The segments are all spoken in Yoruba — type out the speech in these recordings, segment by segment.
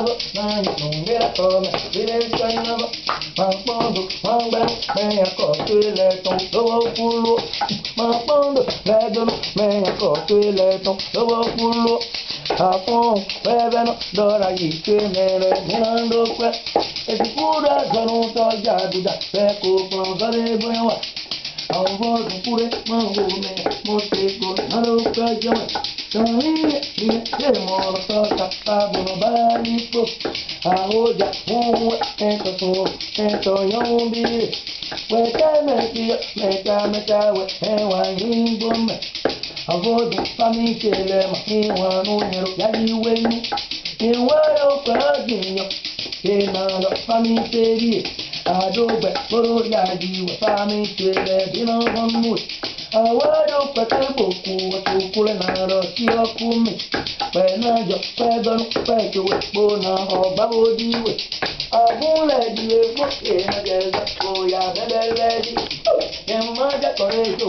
Nabo, non era come, dire sanabo, Mampondo, Mamba, Meia Costueleton, Lobo Pulo, Mampondo, Vedono, Meia Costueleton, Lobo Pulo, Apon, Beveno, Dora Yikemere, Minando Que, e si cura, Zanon Sojabuda, Seco, Pronzare, Buenwa, Avô, Pure, Mangome, Moteco, Naruka, Jama, Sangue, Demora, Sota, Pablo, Balico, Aoja, Ento, Ento, Yombi, Weka, Meka, Ewa, Yimbome, Avô, Família, Iwa, Número, Yagi, Wenu, Iwa, Cadinho, Enanda, Família, Adobe, Boro, Yagi, Família, Dino, Hamut, Awado, Pataboku, Tukulanaro, Tiokumi, Penajo, Pedon, Petu, Bona, or Babodi, Abula, the book, Oya, the lady, and Maja Correto,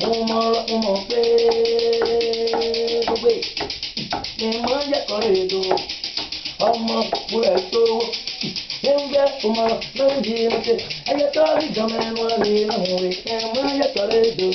Umope, and Maja Correto, Puerto, Enga, Lady, I got it, the man was in a way, and Maja Correto.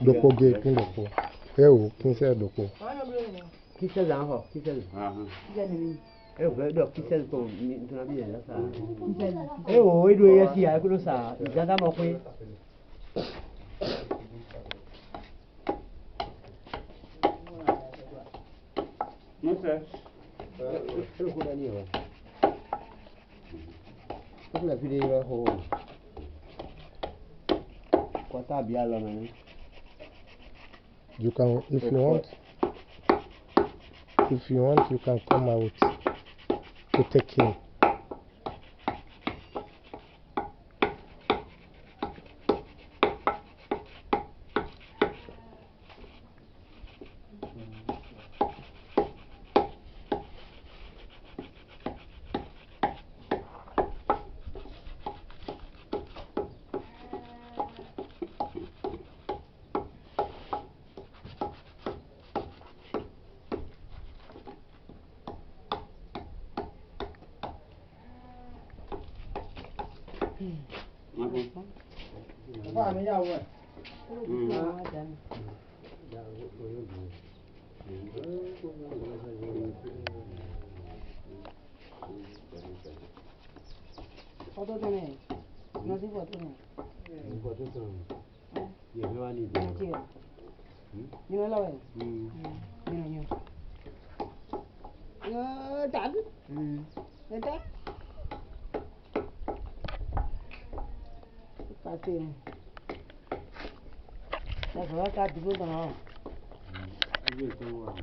Doko ge kin doko. Ewo kin se doko. Kisa zanho, kisa. Do kisa ko ni tuna bi ya sa. Ewo we do ya si ya ko sa. Jaga mo ko. Musa. Ko da ni wa. Ko la video wa ho. Kwata bi ala na. You can, if you want, you can come out to take him. 这中啊。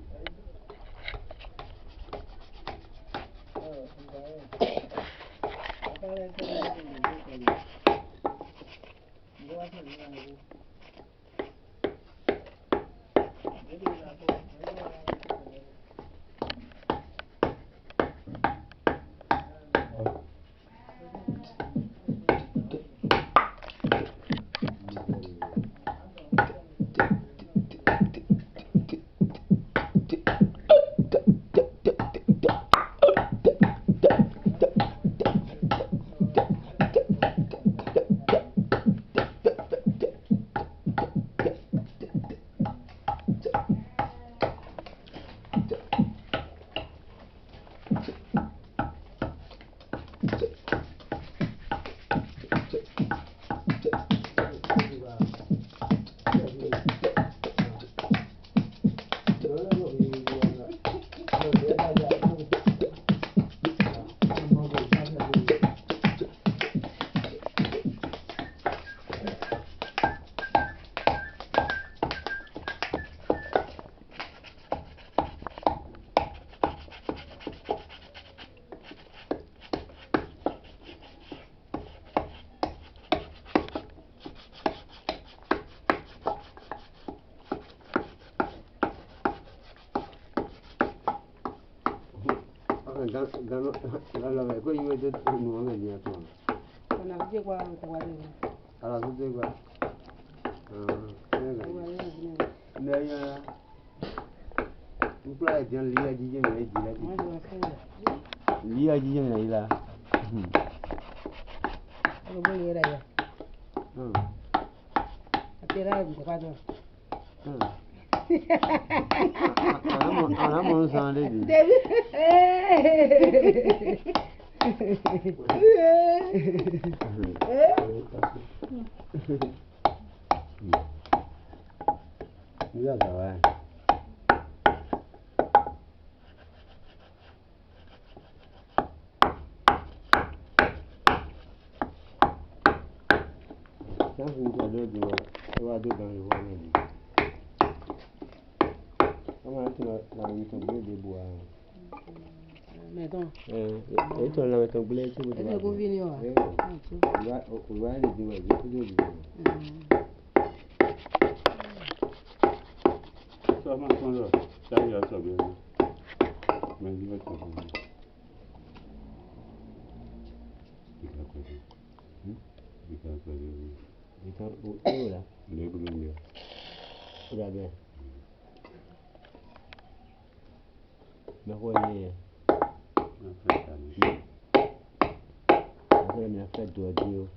Galo ko iwe de no me dia to. Kana je kwa tawari. Ala su de kwa. Ne ya. Upla dia liya ji je me ji la ji. Liya ji je me la. Ko bo yera ya. Atera bi kwa do. Ana sande di. Ya sabe. Ya un día de va a dar un buen día. La mettons blé de bois. Mettons. Et toi, la mettons blé, tu veux dire. C'est convenu. On va aller dire, je peux dire. Ça va, ça va. Ça y est, ça va. Mais il va te faire. Il va te faire. Il va te faire. Il va te faire. Il va te faire. Bien. Me voyez. Après, il a fait deux dieux.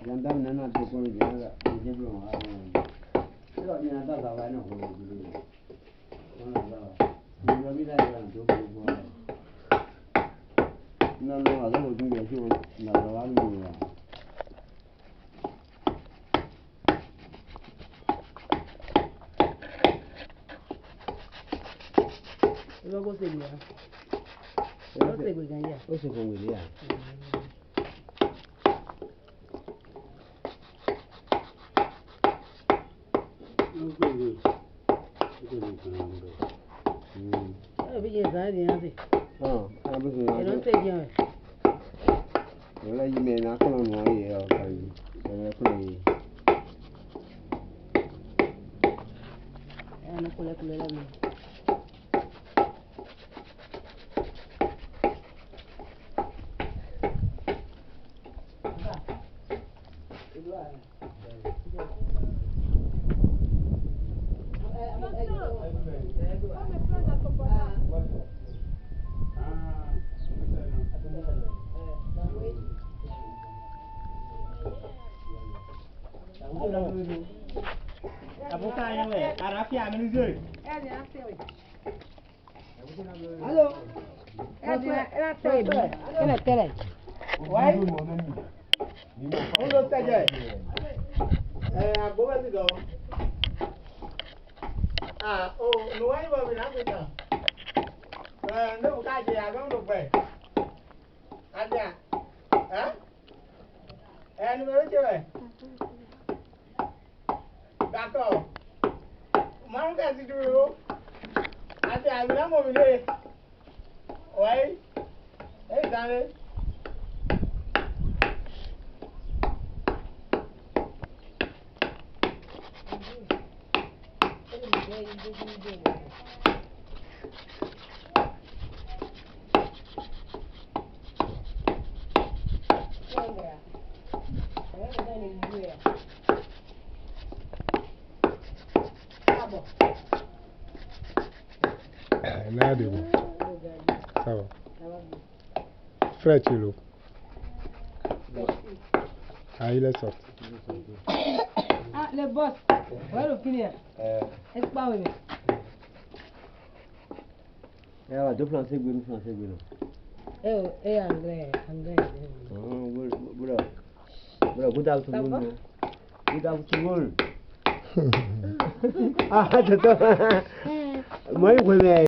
Jangan nana tu pun jangan belum ada. Kalau ni ada kawan nak boleh dulu. Mana ada? Ni bila yang tu boleh. Nana ada mungkin dia tu nak kawan ni lah. Lo kau sendiri ya? Lo sendiri kan ya? Oh sendiri ya. Begini saya ni nanti. Apa tu? Yang terjadi. Yang lagi mana aku nak mahu ya kali. Yang aku ni. Anak kuliah lagi. Avocat yang le, arafia menuju. Halo. Kena tele. Wai. Ulo saja. Boba tu kau. Oh, nuai bawa bilang kita. Nó cái gì à, có được về. Anh nha. Hả? Em mới chưa về. D'accord. Mang cái gì rồi? Anh thì anh lắm rồi đi. Ôi. Ê sao đi? Nada de bom. Ça va. Frère Chilo. Ah, il est sorti. Ah, le boss. Ouais, le finir. Est-ce pas oui? Ya, deux français gulu. Anglais. Bro, budak tunggu. Budak tunggu. Ah, betul. Mai boleh.